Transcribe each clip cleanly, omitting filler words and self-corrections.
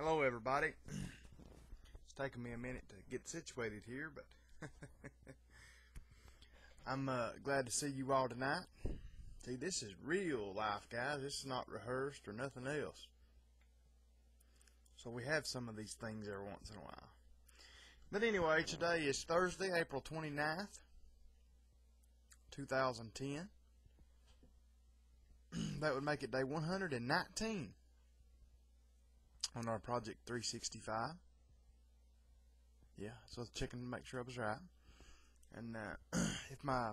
Hello everybody. It's taking me a minute to get situated here, but I'm glad to see you all tonight. See, this is real life, guys. This is not rehearsed or nothing else. So we have some of these things every once in a while. But anyway, today is Thursday, April 29th, 2010. That would make it day 119 on our Project 365. Yeah, so I was checking to make sure I was right. And if my,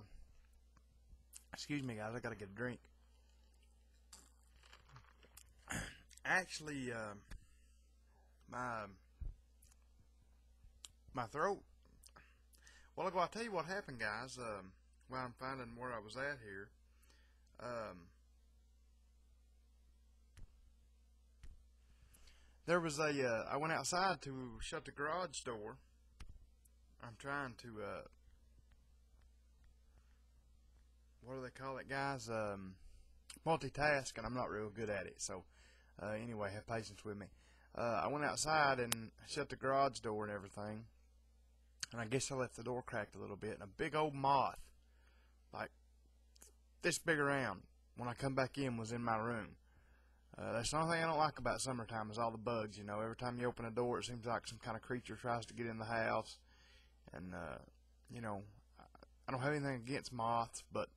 excuse me guys, I gotta get a drink. Actually, my throat, well, I'll tell you what happened, guys, while I'm finding where I was at here. There was I went outside to shut the garage door. I'm trying to, what do they call it, guys? Multitask, and I'm not real good at it. So, anyway, have patience with me. I went outside and shut the garage door and everything. And I guess I left the door cracked a little bit. And a big old moth, like this big around, when I come back in, was in my room. That's the only thing I don't like about summertime is all the bugs. You know, every time you open a door, it seems like some kind of creature tries to get in the house. And, you know, I don't have anything against moths, but,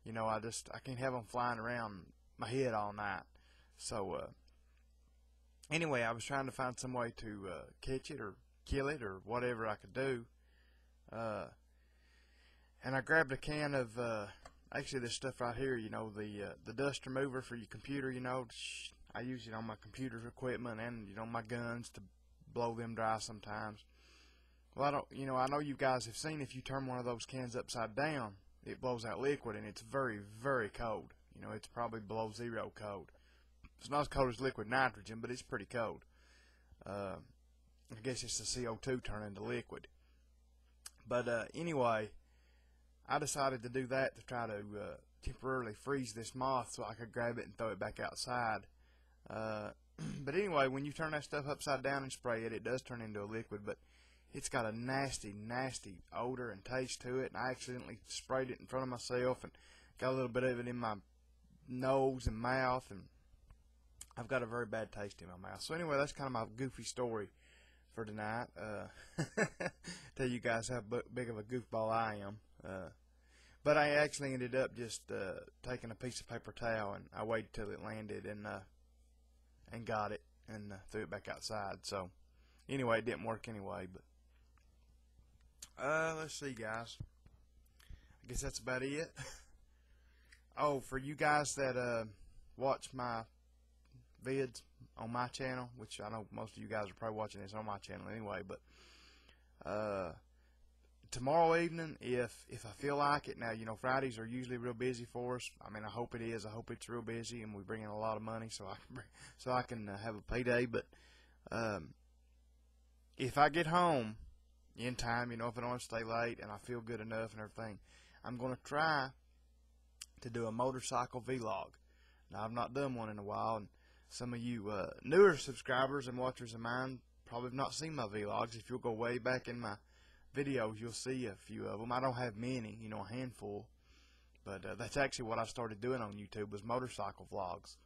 you know, I can't have them flying around my head all night. So, anyway, I was trying to find some way to catch it or kill it or whatever I could do. And I grabbed a can of, actually this stuff right here, you know, the dust remover for your computer, you know. I use it on my computer's equipment and, you know, my guns to blow them dry sometimes. Well, I know you guys have seen if you turn one of those cans upside down, it blows out liquid, and it's very, very cold. You know, it's probably below zero cold. It's not as cold as liquid nitrogen, but it's pretty cold. I guess it's the CO2 turning to liquid. But anyway, I decided to do that to try to temporarily freeze this moth so I could grab it and throw it back outside. But anyway, when you turn that stuff upside down and spray it, it does turn into a liquid, but it's got a nasty, nasty odor and taste to it, and I accidentally sprayed it in front of myself and got a little bit of it in my nose and mouth, and I've got a very bad taste in my mouth. So anyway, that's kind of my goofy story for tonight. Tell you guys how big of a goofball I am. But I actually ended up just taking a piece of paper towel, and I waited till it landed and got it and threw it back outside. So anyway, it didn't work anyway, but let's see, guys. I guess that's about it. Oh, for you guys that watch my vids on my channel, which I know most of you guys are probably watching this on my channel anyway, but tomorrow evening, if I feel like it, now, you know, Fridays are usually real busy for us. I mean, I hope it is. I hope it's real busy and we bring in a lot of money so I can have a payday. But if I get home in time, you know, if I don't have to stay late and I feel good enough and everything, I'm going to try to do a motorcycle vlog. Now, I've not done one in a while, and some of you newer subscribers and watchers of mine probably have not seen my vlogs. If you'll go way back in my videos, you'll see a few of them. I don't have many, you know, a handful, but that's actually what I started doing on YouTube, was motorcycle vlogs.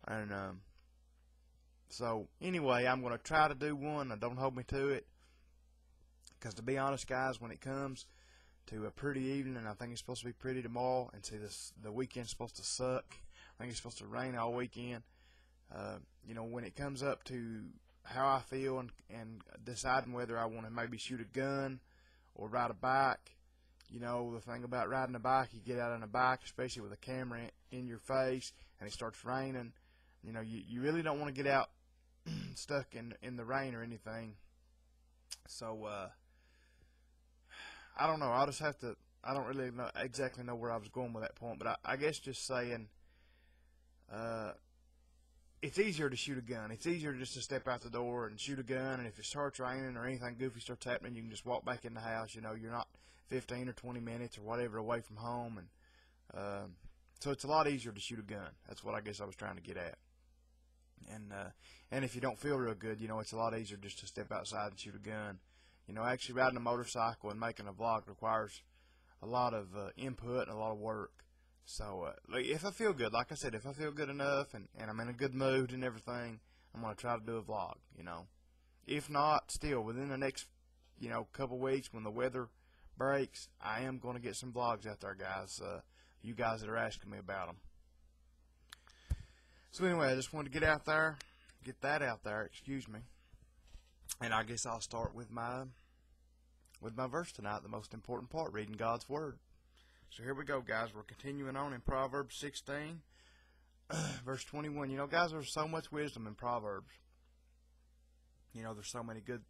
And so anyway, I'm going to try to do one. Don't hold me to it, because to be honest, guys, when it comes to a pretty evening, I think it's supposed to be pretty tomorrow, and see, the weekend's supposed to suck. I think it's supposed to rain all weekend. You know, when it comes up to how I feel and deciding whether I want to maybe shoot a gun or ride a bike, you know, the thing about riding a bike, you get out on a bike, especially with a camera in your face, and it starts raining. You know, you really don't want to get out stuck in the rain or anything. So I don't know. I'll just have to. I don't really exactly know where I was going with that point, but I guess just saying, it's easier to shoot a gun. It's easier just to step out the door and shoot a gun, and if it starts raining or anything goofy starts happening, you can just walk back in the house. You know, you're not 15 or 20 minutes or whatever away from home, and so it's a lot easier to shoot a gun. That's what I guess I was trying to get at. And if you don't feel real good, it's a lot easier just to step outside and shoot a gun. Actually riding a motorcycle and making a vlog requires a lot of input and a lot of work. So if I feel good, like I said, if I feel good enough and I'm in a good mood and everything, I'm going to try to do a vlog, If not, still, within the next, couple weeks when the weather breaks, I am going to get some vlogs out there, guys. You guys that are asking me about them. So anyway, I just wanted to get that out there, excuse me. And I guess I'll start with my verse tonight, the most important part, reading God's Word. So here we go, guys. We're continuing on in Proverbs 16, verse 21. Guys, there's so much wisdom in Proverbs. There's so many good,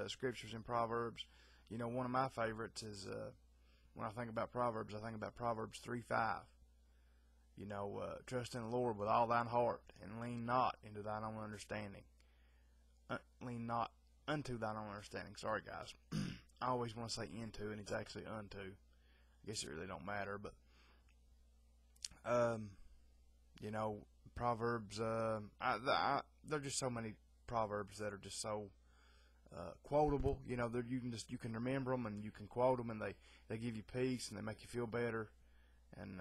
scriptures in Proverbs. One of my favorites is, when I think about Proverbs, I think about Proverbs 3:5. Trust in the Lord with all thine heart, and lean not into thine own understanding. Lean not unto thine own understanding. Sorry, guys. I always want to say into, and it's actually unto. I guess it really don't matter, but Proverbs. There are just so many Proverbs that are just so quotable. You can remember them and you can quote them, and they give you peace and they make you feel better. And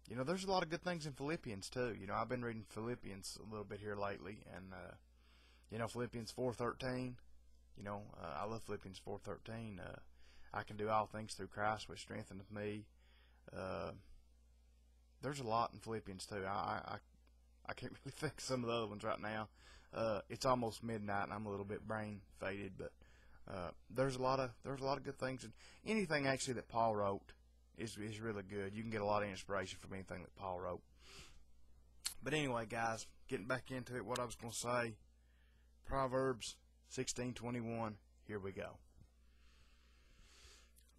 there's a lot of good things in Philippians too. I've been reading Philippians a little bit here lately, and Philippians 4:13. I love Philippians 4:13. I can do all things through Christ which strengtheneth me. There's a lot in Philippians too. I can't really think of some of the other ones right now. It's almost midnight and I'm a little bit brain faded, but there's a lot of good things. And anything actually that Paul wrote is really good. You can get a lot of inspiration from anything that Paul wrote. But anyway, guys, getting back into it, what I was going to say, Proverbs 16:21. Here we go.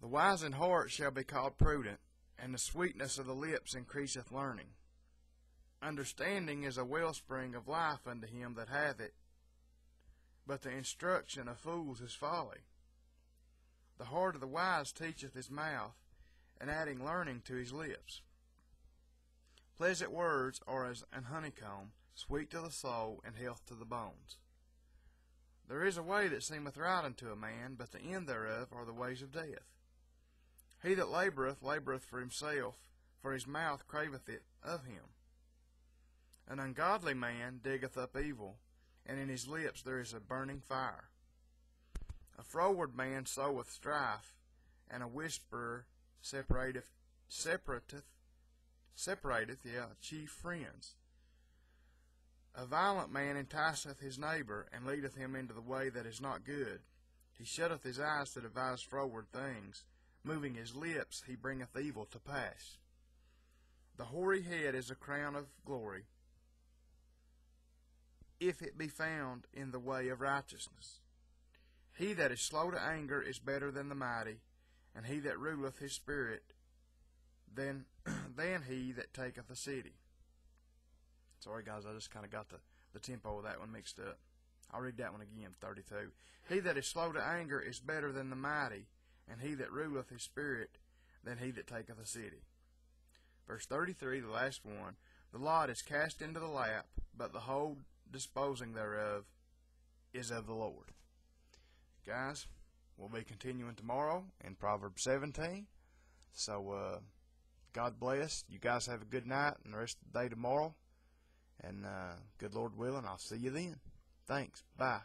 The wise in heart shall be called prudent, and the sweetness of the lips increaseth learning. Understanding is a wellspring of life unto him that hath it, but the instruction of fools is folly. The heart of the wise teacheth his mouth, and adding learning to his lips. Pleasant words are as an honeycomb, sweet to the soul, and health to the bones. There is a way that seemeth right unto a man, but the end thereof are the ways of death. He that laboureth for himself, for his mouth craveth it of him. An ungodly man diggeth up evil, and in his lips there is a burning fire. A froward man soweth strife, and a whisperer separateth chief friends. A violent man enticeth his neighbor, and leadeth him into the way that is not good. He shutteth his eyes to devise froward things. Moving his lips, he bringeth evil to pass. The hoary head is a crown of glory, if it be found in the way of righteousness. He that is slow to anger is better than the mighty, and he that ruleth his spirit than he that taketh a city. Sorry, guys, I just kind of got the tempo of that one mixed up. I'll read that one again, 32. He that is slow to anger is better than the mighty, and he that ruleth his spirit than he that taketh a city. Verse 33, the last one. The lot is cast into the lap, but the whole disposing thereof is of the Lord. Guys, we'll be continuing tomorrow in Proverbs 17. So, God bless. You guys have a good night and the rest of the day tomorrow. And good Lord willing, I'll see you then. Thanks. Bye.